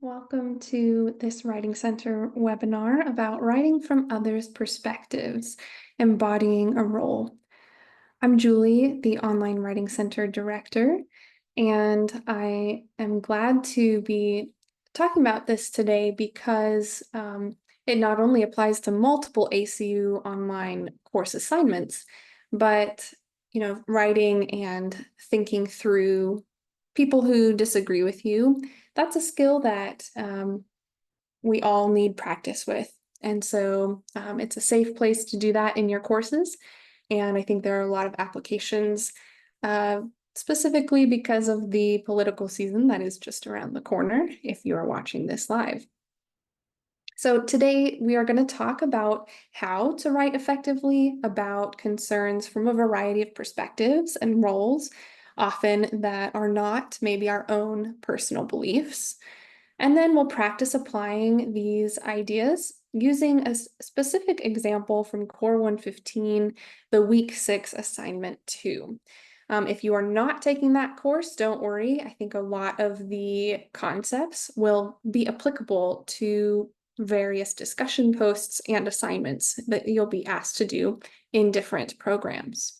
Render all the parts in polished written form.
Welcome to this Writing Center webinar about writing from others' perspectives, embodying a role. I'm Julie, the Online Writing Center director, and I am glad to be talking about this today because it not only applies to multiple ACU online course assignments, but writing and thinking through people who disagree with you, that's a skill that we all need practice with. And so it's a safe place to do that in your courses. And I think there are a lot of applications, specifically because of the political season that is just around the corner if you are watching this live. So today we are going to talk about how to write effectively about concerns from a variety of perspectives and roles, often that are not maybe our own personal beliefs. And then we'll practice applying these ideas using a specific example from Core 115, the Week 6 Assignment 2. If you are not taking that course, don't worry. I think a lot of the concepts will be applicable to various discussion posts and assignments that you'll be asked to do in different programs.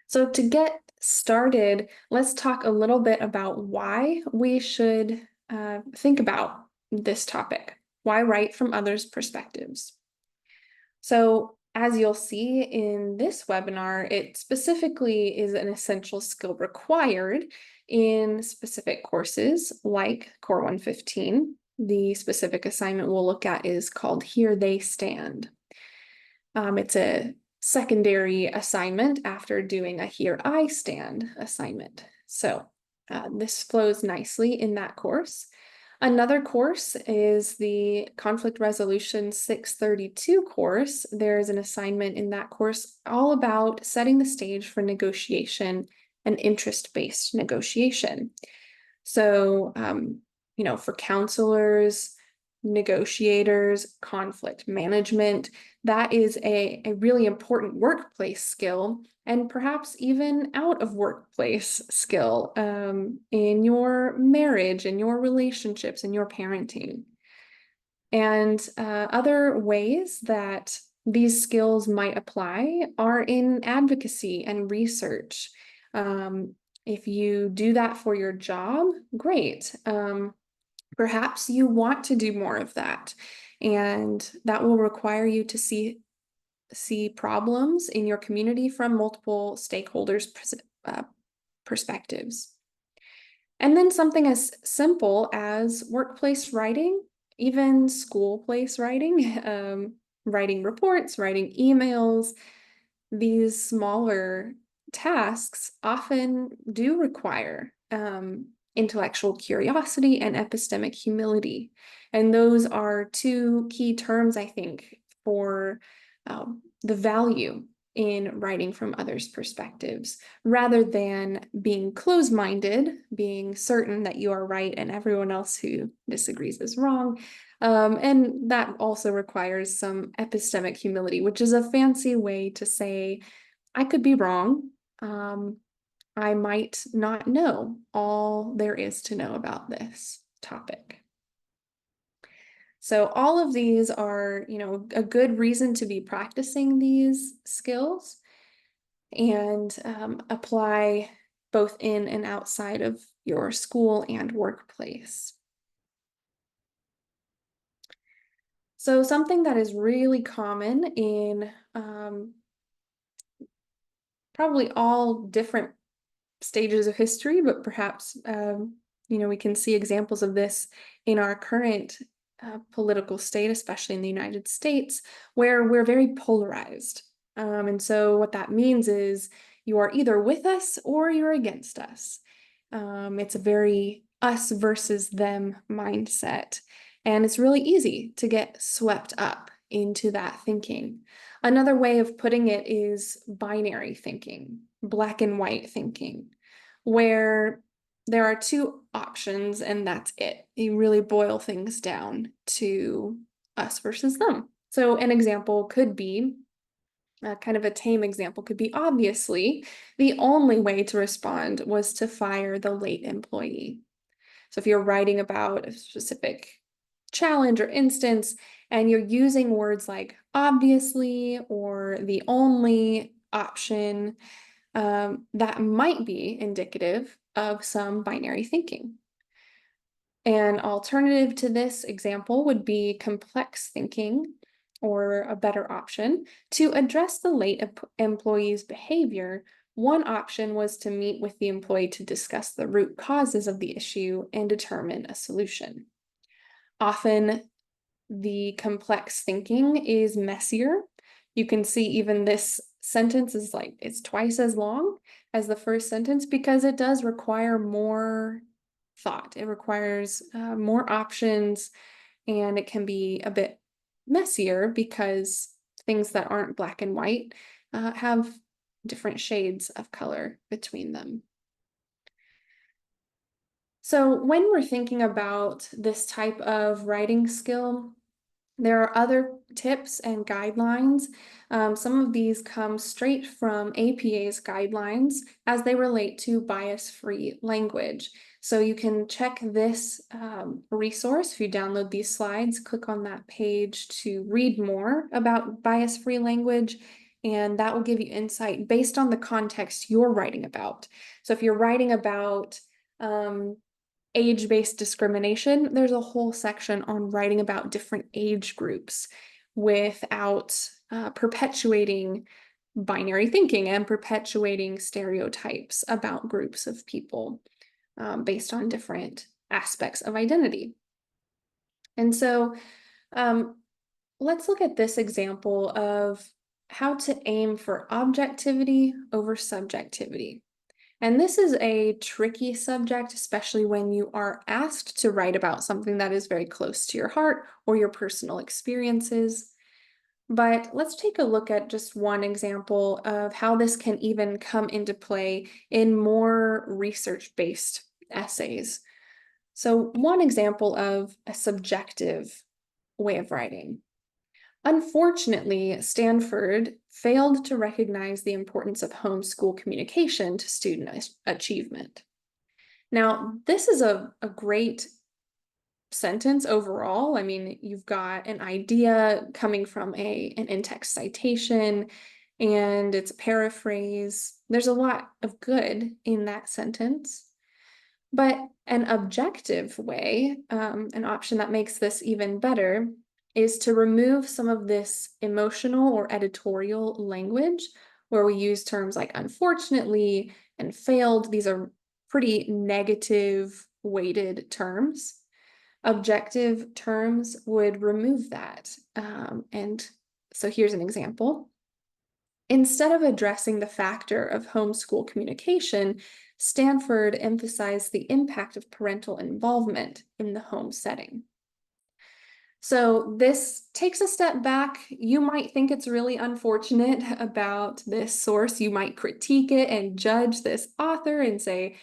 So to get started, let's talk a little bit about why we should think about this topic. Why write from others' perspectives? So as you'll see in this webinar, it specifically is an essential skill required in specific courses like Core 115. The specific assignment we'll look at is called Here They Stand. It's a secondary assignment after doing a Here I Stand assignment. So this flows nicely in that course. Another course is the Conflict Resolution 632 course. There's an assignment in that course all about setting the stage for negotiation and interest-based negotiation. So, for counselors, negotiators, conflict management, that is a really important workplace skill, and perhaps even out of workplace skill in your marriage, in your relationships, in your parenting. And other ways that these skills might apply are in advocacy and research. If you do that for your job, great. Perhaps you want to do more of that, and that will require you to see problems in your community from multiple stakeholders' perspectives. And then something as simple as workplace writing, even school place writing, writing reports, writing emails, these smaller tasks often do require intellectual curiosity and epistemic humility. And those are two key terms, I think, for the value in writing from others' perspectives, rather than being closed-minded, being certain that you are right and everyone else who disagrees is wrong. And that also requires some epistemic humility, which is a fancy way to say, I could be wrong. I might not know all there is to know about this topic. So all of these are, a good reason to be practicing these skills and apply both in and outside of your school and workplace. So something that is really common in probably all different stages of history, but perhaps, we can see examples of this in our current political state, especially in the United States, where we're very polarized. And so what that means is you are either with us or you're against us. It's a very us versus them mindset. And it's really easy to get swept up into that thinking. Another way of putting it is binary thinking, black and white thinking, where there are two options and that's it. You really boil things down to us versus them. So an example could be, kind of a tame example could be, obviously, the only way to respond was to fire the late employee. So if you're writing about a specific challenge or instance, and you're using words like obviously or the only option, that might be indicative of some binary thinking. An alternative to this example would be complex thinking, or a better option. To address the late employee's behavior, one option was to meet with the employee to discuss the root causes of the issue and determine a solution. Often, the complex thinking is messier. You can see even this sentence is like, it's twice as long as the first sentence because it does require more thought. It requires more options, and it can be a bit messier because things that aren't black and white have different shades of color between them. So when we're thinking about this type of writing skill, there are other tips and guidelines. Some of these come straight from APA's guidelines as they relate to bias-free language. So you can check this resource. If you download these slides, click on that page to read more about bias-free language, and that will give you insight based on the context you're writing about. So if you're writing about age-based discrimination, there's a whole section on writing about different age groups without perpetuating binary thinking and perpetuating stereotypes about groups of people based on different aspects of identity. And so let's look at this example of how to aim for objectivity over subjectivity. And this is a tricky subject, especially when you are asked to write about something that is very close to your heart or your personal experiences. But let's take a look at just one example of how this can even come into play in more research-based essays. So one example of a subjective way of writing. Unfortunately, Stanford failed to recognize the importance of homeschool communication to student achievement. Now, this is a great sentence overall. I mean, you've got an idea coming from an in-text citation, and it's a paraphrase. There's a lot of good in that sentence. But an objective way, an option that makes this even better, is to remove some of this emotional or editorial language where we use terms like unfortunately and failed. These are pretty negative weighted terms. Objective terms would remove that. And so here's an example. Instead of addressing the factor of homeschool communication, Stanford emphasized the impact of parental involvement in the home setting. So this takes a step back. You might think it's really unfortunate about this source. You might critique it and judge this author and say,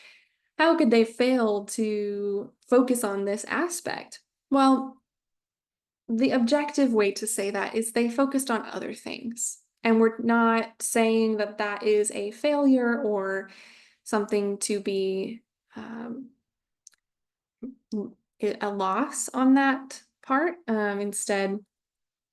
how could they fail to focus on this aspect? Well, the objective way to say that is they focused on other things. And we're not saying that that is a failure or something to be a loss on that part. Instead,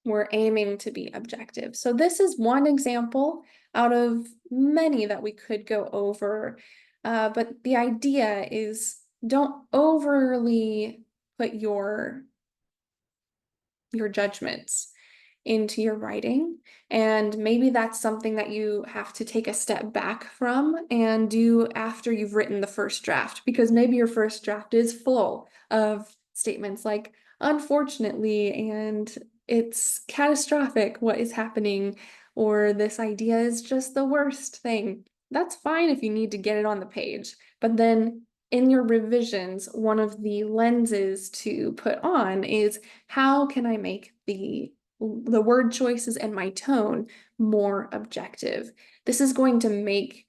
we're aiming to be objective. So this is one example out of many that we could go over. But the idea is don't overly put your judgments into your writing. And maybe that's something that you have to take a step back from and do after you've written the first draft, because maybe your first draft is full of statements like, unfortunately, and it's catastrophic what is happening, or this idea is just the worst thing. That's fine if you need to get it on the page, but then in your revisions, one of the lenses to put on is how can I make the word choices and my tone more objective. This is going to make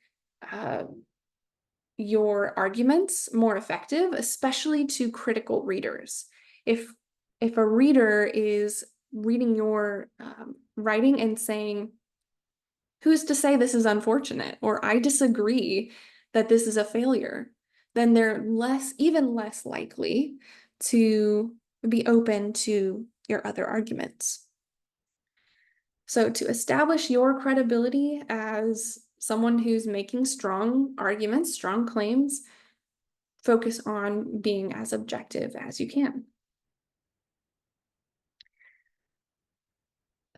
your arguments more effective, especially to critical readers. If a reader is reading your writing and saying, who's to say this is unfortunate, or I disagree that this is a failure, then they're even less likely to be open to your other arguments. So to establish your credibility as someone who's making strong arguments, strong claims, focus on being as objective as you can.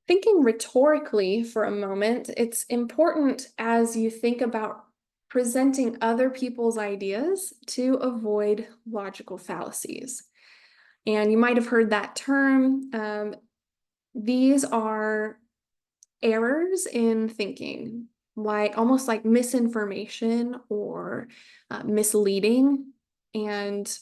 Thinking rhetorically for a moment, it's important as you think about presenting other people's ideas to avoid logical fallacies. And you might have heard that term. These are errors in thinking, like almost like misinformation or misleading. And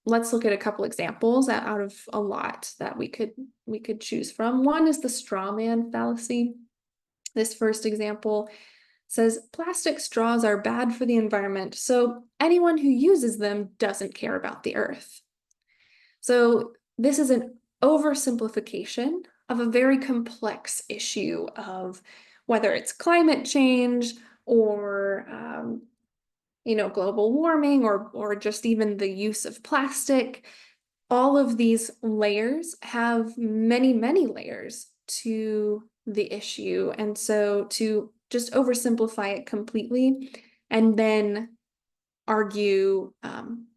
let's look at a couple examples out of a lot that we could choose from. One is the straw man fallacy. This first example says plastic straws are bad for the environment, so anyone who uses them doesn't care about the earth. So this is an oversimplification of a very complex issue of whether it's climate change or global warming or just even the use of plastic. All of these layers have many, many layers to the issue. And so to just oversimplify it completely and then argue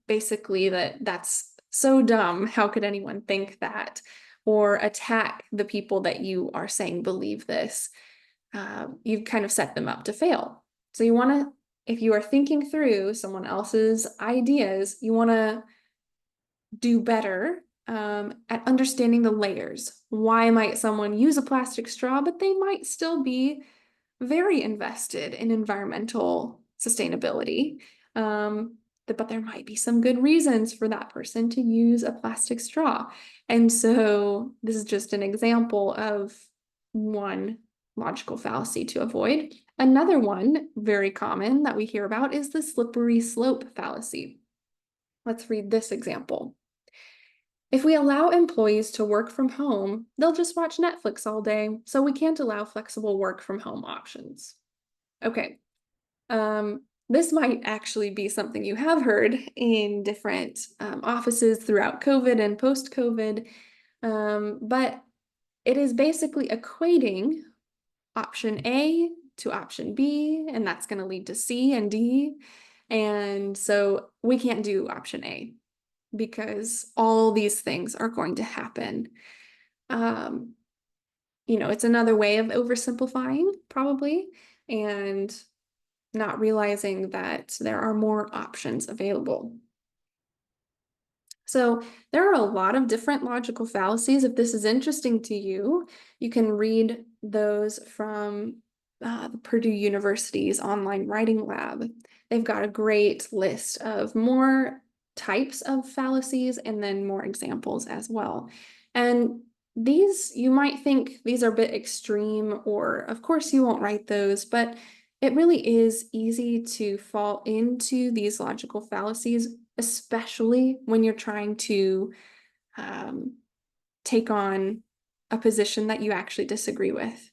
basically that that's so dumb, how could anyone think that? Or attack the people that you are saying believe this, you've kind of set them up to fail. So you want to, if you are thinking through someone else's ideas, you want to do better at understanding the layers. Why might someone use a plastic straw, but they might still be very invested in environmental sustainability? But there might be some good reasons for that person to use a plastic straw. And so this is just an example of one logical fallacy to avoid. Another one, very common that we hear about, is the slippery slope fallacy. Let's read this example. If we allow employees to work from home, they'll just watch Netflix all day, so we can't allow flexible work from home options. Okay, this might actually be something you have heard in different offices throughout COVID and post-COVID, but it is basically equating option A to option B, and that's going to lead to C and D. And so we can't do option A because all these things are going to happen. It's another way of oversimplifying, probably, and not realizing that there are more options available. So there are a lot of different logical fallacies. If this is interesting to you, you can read those from the Purdue University's online writing lab. They've got a great list of more types of fallacies and then more examples as well. And these, you might think these are a bit extreme, or of course you won't write those, but it really is easy to fall into these logical fallacies, especially when you're trying to take on a position that you actually disagree with.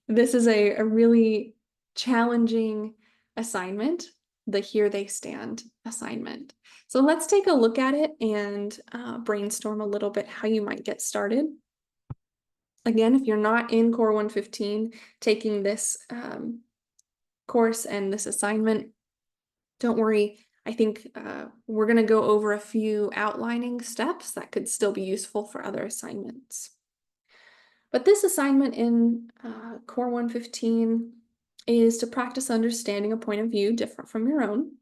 This is a really challenging assignment, the Here They Stand assignment. So let's take a look at it and brainstorm a little bit how you might get started. Again, if you're not in Core 115 taking this course and this assignment, don't worry. I think we're going to go over a few outlining steps that could still be useful for other assignments. But this assignment in Core 115 is to practice understanding a point of view different from your own.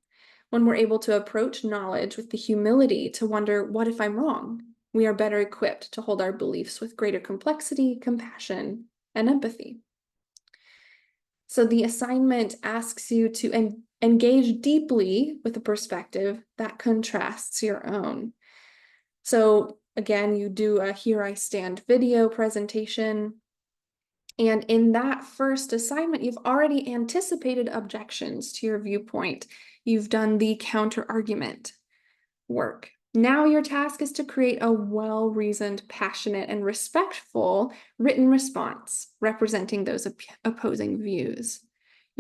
When we're able to approach knowledge with the humility to wonder, what if I'm wrong? We are better equipped to hold our beliefs with greater complexity, compassion, and empathy. So the assignment asks you to engage deeply with a perspective that contrasts your own. So again, you do a Here I Stand video presentation. And in that first assignment, you've already anticipated objections to your viewpoint. You've done the counter-argument work. Now your task is to create a well-reasoned, passionate, and respectful written response representing those opposing views.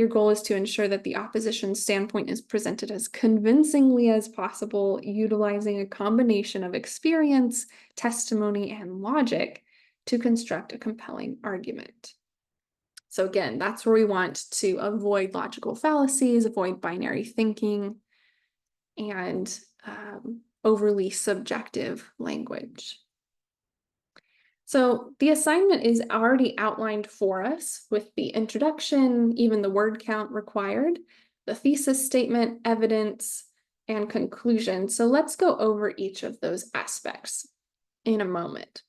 Your goal is to ensure that the opposition's standpoint is presented as convincingly as possible, utilizing a combination of experience, testimony, and logic to construct a compelling argument. So again, that's where we want to avoid logical fallacies, avoid binary thinking, and overly subjective language. So the assignment is already outlined for us with the introduction, even the word count required, the thesis statement, evidence, and conclusion. So let's go over each of those aspects in a moment.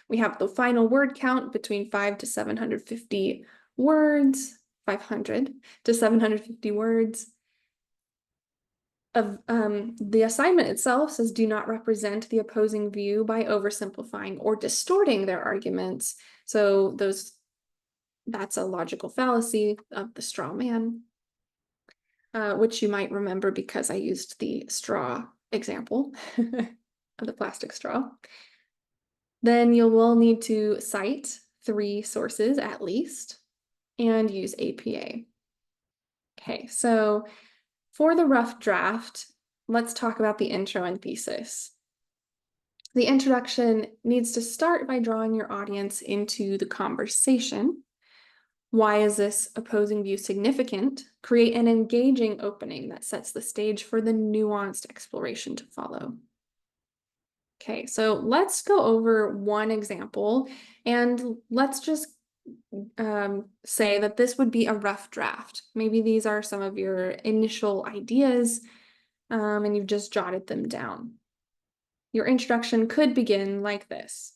We have the final word count between 500 to 750 words, 500 to 750 words. The assignment itself says do not represent the opposing view by oversimplifying or distorting their arguments. So that's a logical fallacy of the straw man, which you might remember because I used the straw example of the plastic straw. Then you will need to cite 3 sources at least and use APA. Okay, so for the rough draft, let's talk about the intro and thesis. The introduction needs to start by drawing your audience into the conversation. Why is this opposing view significant? Create an engaging opening that sets the stage for the nuanced exploration to follow. Okay, so let's go over one example, and let's just say that this would be a rough draft. Maybe these are some of your initial ideas, and you've just jotted them down. Your introduction could begin like this.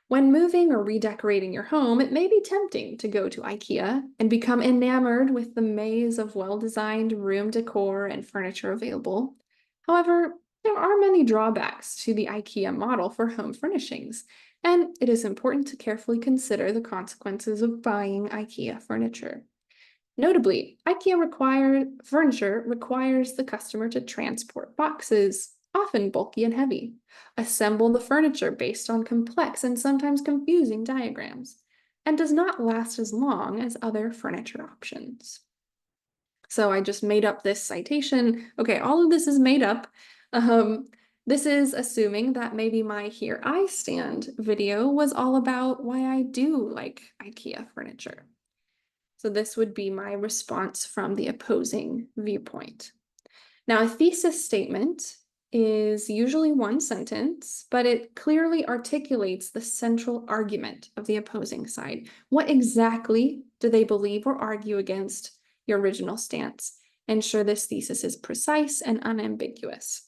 When moving or redecorating your home, it may be tempting to go to IKEA and become enamored with the maze of well-designed room decor and furniture available. However, there are many drawbacks to the IKEA model for home furnishings, and it is important to carefully consider the consequences of buying IKEA furniture. Notably, IKEA furniture requires the customer to transport boxes, often bulky and heavy, assemble the furniture based on complex and sometimes confusing diagrams, and does not last as long as other furniture options. So I just made up this citation. Okay, all of this is made up. This is assuming that maybe my Here I Stand video was all about why I do like IKEA furniture. So this would be my response from the opposing viewpoint. Now, a thesis statement is usually one sentence, but it clearly articulates the central argument of the opposing side. What exactly do they believe or argue against your original stance? Ensure this thesis is precise and unambiguous.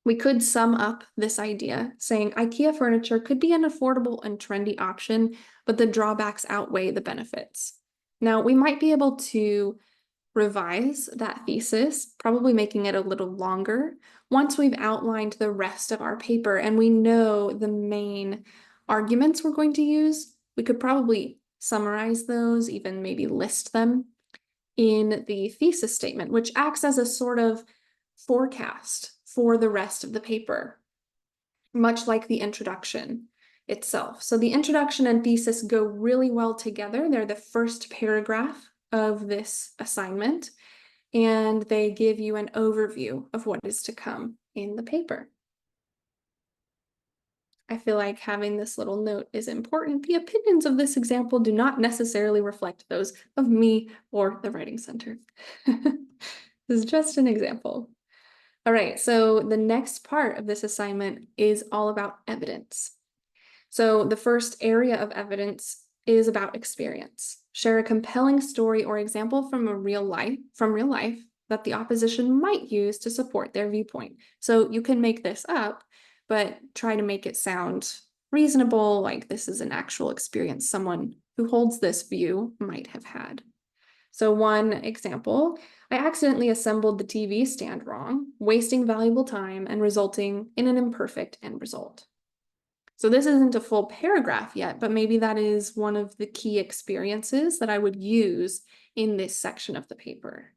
We could sum up this idea saying IKEA furniture could be an affordable and trendy option, but the drawbacks outweigh the benefits. Now, we might be able to revise that thesis, probably making it a little longer, once we've outlined the rest of our paper and we know the main arguments we're going to use. We could probably summarize those, even maybe list them in the thesis statement, which acts as a sort of forecast for the rest of the paper, much like the introduction itself. So the introduction and thesis go really well together. They're the first paragraph of this assignment, and they give you an overview of what is to come in the paper. I feel like having this little note is important. The opinions of this example do not necessarily reflect those of me or the Writing Center. This is just an example. All right, so the next part of this assignment is all about evidence. So the first area of evidence is about experience. Share a compelling story or example from real life that the opposition might use to support their viewpoint. So you can make this up, but try to make it sound reasonable, like this is an actual experience someone who holds this view might have had. So one example, I accidentally assembled the TV stand wrong, wasting valuable time and resulting in an imperfect end result. So this isn't a full paragraph yet, but maybe that is one of the key experiences that I would use in this section of the paper,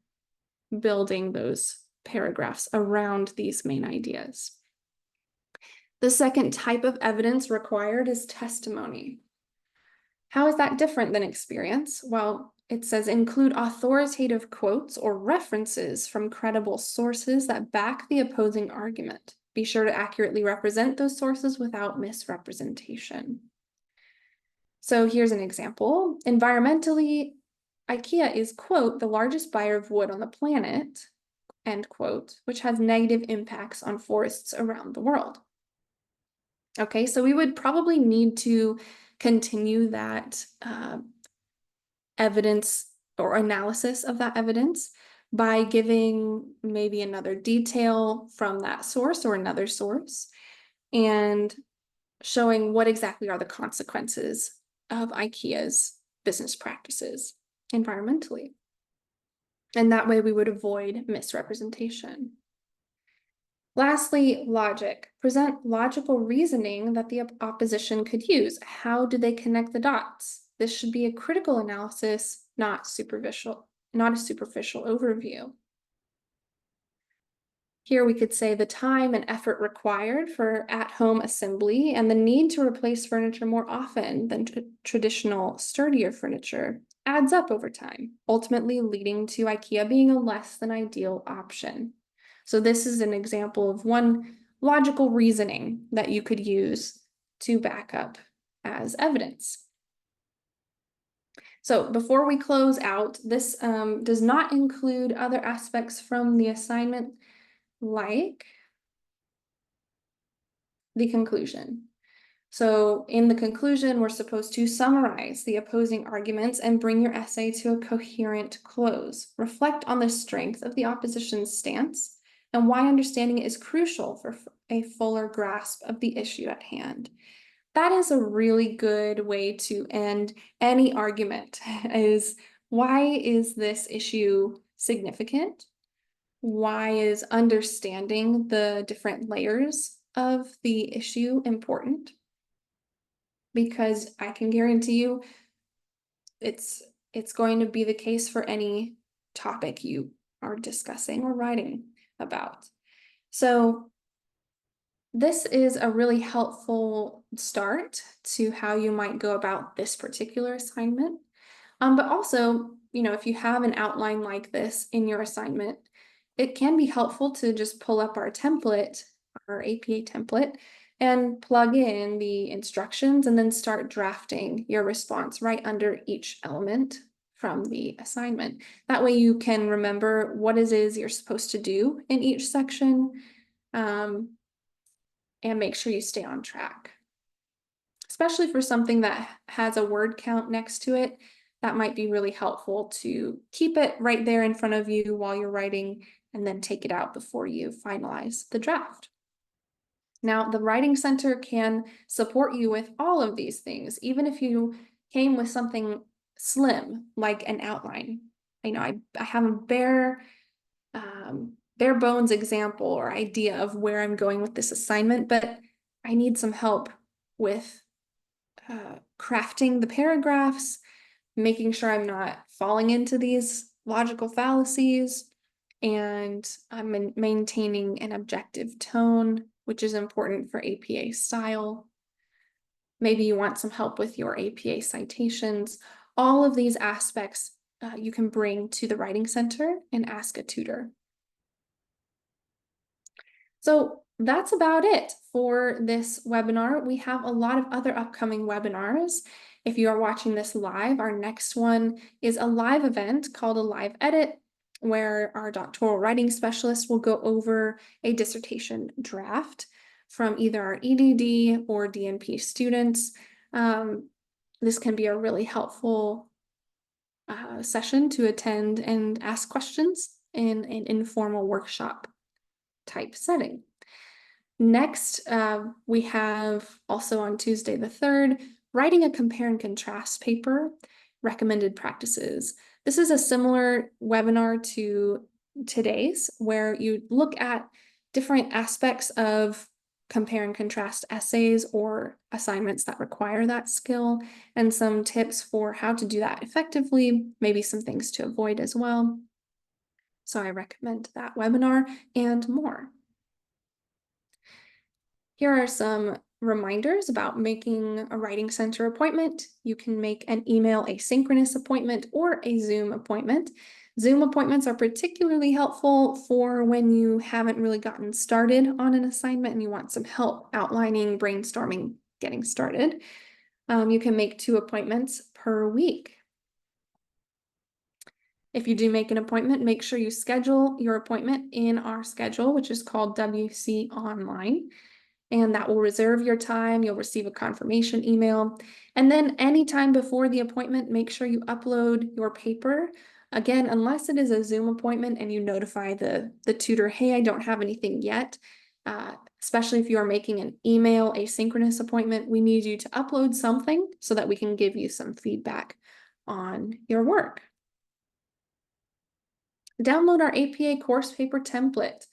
building those paragraphs around these main ideas. The second type of evidence required is testimony. How is that different than experience? Well, it says include authoritative quotes or references from credible sources that back the opposing argument. Be sure to accurately represent those sources without misrepresentation. So here's an example. Environmentally, IKEA is, quote, the largest buyer of wood on the planet, end quote, which has negative impacts on forests around the world. Okay, so we would probably need to continue that evidence or analysis of that evidence by giving maybe another detail from that source or another source and showing what exactly are the consequences of IKEA's business practices environmentally. And that way we would avoid misrepresentation. Lastly, logic. Present logical reasoning that the opposition could use. How do they connect the dots? This should be a critical analysis, not a superficial overview. Here we could say the time and effort required for at-home assembly and the need to replace furniture more often than traditional sturdier furniture adds up over time, ultimately leading to IKEA being a less than ideal option. So this is an example of one logical reasoning that you could use to back up as evidence. So before we close out, this does not include other aspects from the assignment like the conclusion. So in the conclusion, we're supposed to summarize the opposing arguments and bring your essay to a coherent close. Reflect on the strength of the opposition's stance and why understanding it is crucial for a fuller grasp of the issue at hand. That is a really good way to end any argument is why is this issue significant? Why is understanding the different layers of the issue important? Because I can guarantee you it's going to be the case for any topic you are discussing or writing about. So this is a really helpful start to how you might go about this particular assignment. But also, if you have an outline like this in your assignment, it can be helpful to just pull up our template, our APA template, and plug in the instructions and then start drafting your response right under each element from the assignment. That way you can remember what it is you're supposed to do in each section, and make sure you stay on track. Especially for something that has a word count next to it, that might be really helpful to keep it right there in front of you while you're writing and then take it out before you finalize the draft. Now, the Writing Center can support you with all of these things, even if you came with something slim, like an outline. I have a bare bones example or idea of where I'm going with this assignment, but I need some help with crafting the paragraphs, making sure I'm not falling into these logical fallacies, and I'm maintaining an objective tone, which is important for APA style. Maybe you want some help with your APA citations. All of these aspects you can bring to the Writing Center and ask a tutor. So that's about it for this webinar. We have a lot of other upcoming webinars. If you are watching this live, our next one is a live event called a live edit, where our doctoral writing specialist will go over a dissertation draft from either our EDD or DNP students. This can be a really helpful session to attend and ask questions in an informal workshop type setting. Next, we have also on Tuesday the 3rd, writing a compare and contrast paper, recommended practices. This is a similar webinar to today's, where you look at different aspects of compare and contrast essays or assignments that require that skill, and some tips for how to do that effectively, maybe some things to avoid as well. So I recommend that webinar and more. Here are some reminders about making a Writing Center appointment. You can make an email asynchronous appointment or a Zoom appointment. Zoom appointments are particularly helpful for when you haven't really gotten started on an assignment and you want some help outlining, brainstorming, getting started. You can make 2 appointments per week. If you do make an appointment, make sure you schedule your appointment in our schedule, which is called WC Online. And that will reserve your time. You'll receive a confirmation email. And then anytime before the appointment, make sure you upload your paper. Again, unless it is a Zoom appointment and you notify the tutor, hey, I don't have anything yet. Especially if you are making an email asynchronous appointment, we need you to upload something so that we can give you some feedback on your work. Download our APA course paper template.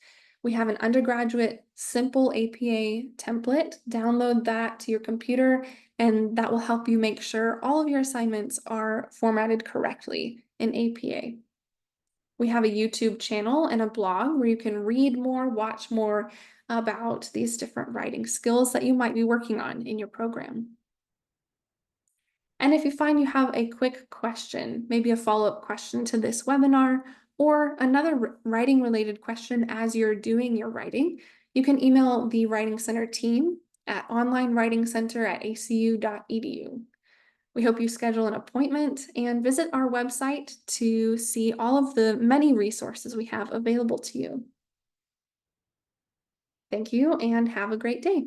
We have an undergraduate simple APA template. Download that to your computer, and that will help you make sure all of your assignments are formatted correctly in APA. We have a YouTube channel and a blog where you can read more, watch more about these different writing skills that you might be working on in your program. And if you find you have a quick question, maybe a follow-up question to this webinar, or another writing related question as you're doing your writing, you can email the Writing Center team at onlinewritingcenter@acu.edu. We hope you schedule an appointment and visit our website to see all of the many resources we have available to you. Thank you and have a great day.